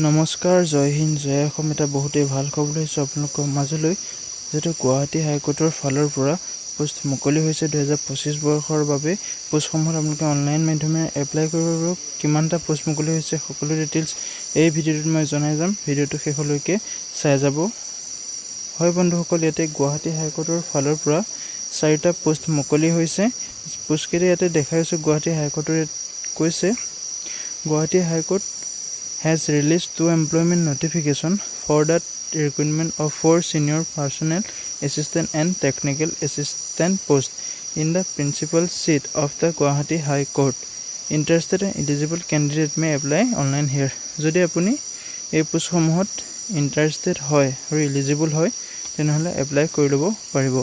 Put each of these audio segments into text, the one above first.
নমস্কাৰ, জয় হিন্দ, জয় অসম। এটা বহুতেই ভাল খবৰ লৈছোঁ আপোনালোকৰ মাজলৈ, যিহেতু গুৱাহাটী হাইকোৰ্টৰ ফালৰ পৰা পোষ্ট মুকলি হৈছে 2025 বৰ্ষৰ বাবে। পোষ্টসমূহত আপোনালোকে অনলাইন মাধ্যমেৰে এপ্লাই কৰিব পাৰিব। কিমানটা পোষ্ট মুকলি হৈছে সকলো ডিটেইলছ এই ভিডিঅ'টোত মই জনাই যাম। ভিডিঅ'টো শেষলৈকে চাই যাব। হয় বন্ধুসকল, ইয়াতে গুৱাহাটী হাইকোৰ্টৰ ফালৰ পৰা 4টা পোষ্ট মুকলি হৈছে। পোষ্টকেইটা ইয়াতে দেখাই আছোঁ। গুৱাহাটী হাইকোৰ্টৰ কৈছে, Guwahati high court has released 2 employment notification for the recruitment of 4 senior personnel assistant and technical assistant posts in the principal seat of the Guwahati High Court. Interested and eligible candidate may apply online here. যদি আপুনি এই পোষ্টসমূহত interested হয় আৰু eligible হয় তেনেহ'লে apply কৰি ল'ব পাৰিব।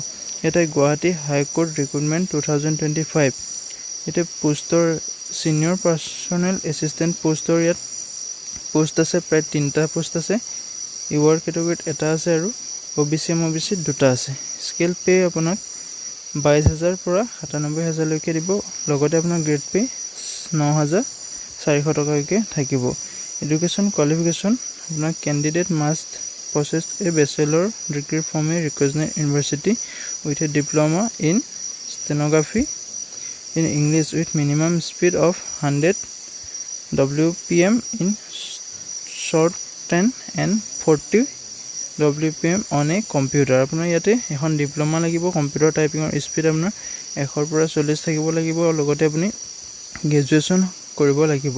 এটা গুৱাহাটী হাই কোৰ্ট ৰিক্ৰুটমেণ্ট 2025। এতিয়া পোষ্টৰ ছিনিয়ৰ পাৰ্চনেল এছিষ্টেণ্ট পোষ্টৰ ইয়াত পোষ্ট আছে, প্ৰায় 3টা পোষ্ট আছে। ইউআৰ কেটেগৰীত এটা আছে আৰু OBC MOBC 2টা আছে। স্কেল পে আপোনাক 22,000 পৰা 97,000লৈকে দিব। লগতে আপোনাৰ গ্ৰেড পে 9,400 টকালৈকে থাকিব। এডুকেশ্যন কোৱালিফিকেশ্যন আপোনাৰ candidate must possess a bachelor degree from a recognised university with a diploma in stenography in English with minimum speed of 100 WPM in short 10 and 40 WPM on a computer। আপোনাৰ ইয়াতে এখন diploma লাগিব। Computer টাইপিঙৰ speed আপোনাৰ 100 পৰা 40 থাকিব লাগিব আৰু লগতে আপুনি গ্ৰেজুৱেশ্যন কৰিব লাগিব।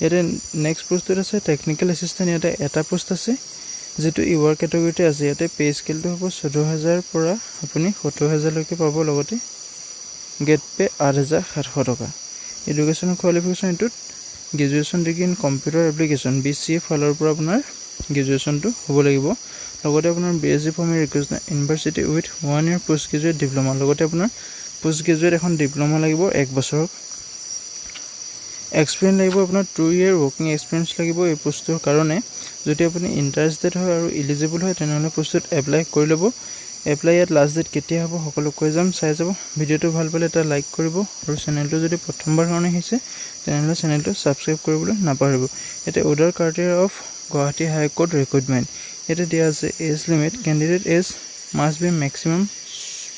ইয়াতে নেক্সট পোষ্টত আছে টেকনিকেল এছিষ্টেণ্ট। ইয়াতে এটা পোষ্ট আছে যিটো ইউআৰ কেটেগৰীতে আছে। ইয়াতে পে স্কেলটো হ'ব 14,000 পৰা আপুনি 70,000লৈকে পাব। লগতে গ্ৰেড পে 8,700 টকা। এডুকেশ্যন কোৱালিফিকেশ্যন এইটোত graduation degree in computer application BCA ফালৰ পৰা আপোনাৰ গ্ৰেজুৱেশ্যনটো হ'ব লাগিব। লগতে আপোনাৰ BSc from a recognised university with 1 year post graduate diploma. লগতে আপোনাৰ পোষ্ট গ্ৰেজুৱেট এখন ডিপ্ল'মা লাগিব 1 বছৰ। এক্সপিৰিয়েঞ্চ লাগিব আপোনাৰ 2 year ৱৰ্কিং এক্সপিৰিয়েঞ্চ লাগিব এই পোষ্টটোৰ কাৰণে। যদি আপুনি ইণ্টাৰেষ্টেড হয় আৰু এলিজিবল হয় তেনেহ'লে পোষ্টটোত এপ্লাই কৰি ল'ব। এপ্লাই ইয়াত লাষ্ট ডেট কেতিয়া হ'ব সকলো কৈ যাম, চাই যাব। ভিডিঅ'টো ভাল পালে এটা লাইক কৰিব আৰু চেনেলটো যদি প্ৰথমবাৰ কাৰণে আহিছে তেনেহ'লে চেনেলটো ছাবস্ক্ৰাইব কৰিবলৈ নাপাহৰিব। ইয়াতে order criteria of Guwahati high court recruitment ইয়াতে দিয়া আছে age limit candidate age must be maximum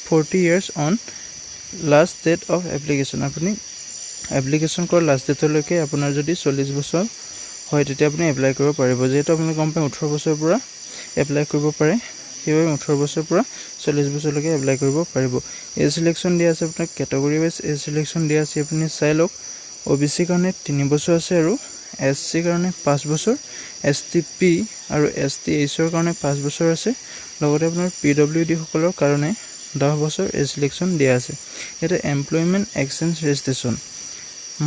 40 years on last date of application. আপুনি এপ্লিকেশ্যন কৰা লাষ্ট ডেটলৈকে আপোনাৰ যদি 40 বছৰ হয় তেতিয়া আপুনি এপ্লাই কৰিব পাৰিব। যিহেতু আপুনি গম পায় 18 বছৰৰ পৰা এপ্লাই কৰিব পাৰে, সেইবাবে 18 বছৰৰ পৰা 40 বছৰলৈকে এপ্লাই কৰিব পাৰিব। এজ চিলেকশ্যন দিয়া আছে আপোনাক কেটেগৰী ৱাইজ এজ চিলেকশ্যন দিয়া আছে, আপুনি চাই লওক। OBC কাৰণে 3 বছৰ আছে আৰু SC কাৰণে 5 বছৰ, STP আৰু STHৰ কাৰণে 5 বছৰ আছে। লগতে আপোনাৰ PWD সকলৰ কাৰণে 10 বছৰ এজ চিলেকশ্যন দিয়া আছে। ইয়াতে employment exchange registration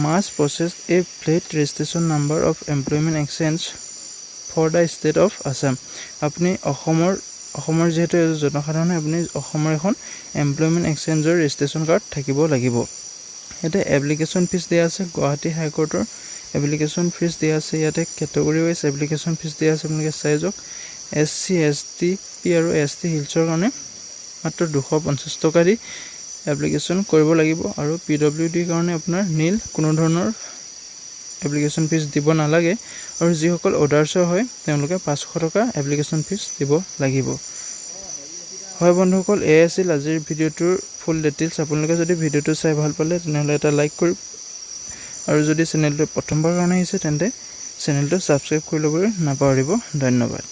must possess a valid registration number of employment exchange for the state of Assam. আপুনি অসমৰ যিহেতু জনসাধাৰণে আপুনি অসমৰ এখন এমপ্লয়মেণ্ট এক্সচেঞ্জৰ ৰেজিষ্ট্ৰেশ্যন কাৰ্ড থাকিব লাগিব। ইয়াতে এপ্লিকেশ্যন ফিজ দিয়া আছে। গুৱাহাটী হাইকোৰ্টৰ এপ্লিকেশ্যন ফিজ দিয়া আছে। ইয়াতে কেটেগৰী ৱাইজ এপ্লিকেশ্যন ফিজ দিয়া আছে, আপোনালোকে চাই যাওক। SC STP আৰু ST হিলছৰ কাৰণে মাত্ৰ 250 টকা দি এপ্লিকেশ্যন কৰিব লাগিব আৰু PWD কাৰণে আপোনাৰ নীল, কোনো ধৰণৰ এপ্লিকেশ্যন ফিজ দিব নালাগে। আৰু যিসকল অৰ্ডাৰছৰ হয় তেওঁলোকে 500 টকা এপ্লিকেশ্যন ফিজ দিব লাগিব। হয় বন্ধুসকল, এয়া আছিল আজিৰ ভিডিঅ'টোৰ ফুল ডিটেইলছ। আপোনালোকে যদি ভিডিঅ'টো চাই ভাল পালে তেনেহ'লে এটা লাইক কৰিব আৰু যদি চেনেলটো প্ৰথমবাৰ কাৰণে আহিছে তেন্তে চেনেলটো ছাবস্ক্ৰাইব কৰি ল'বলৈ নাপাহৰিব। ধন্যবাদ।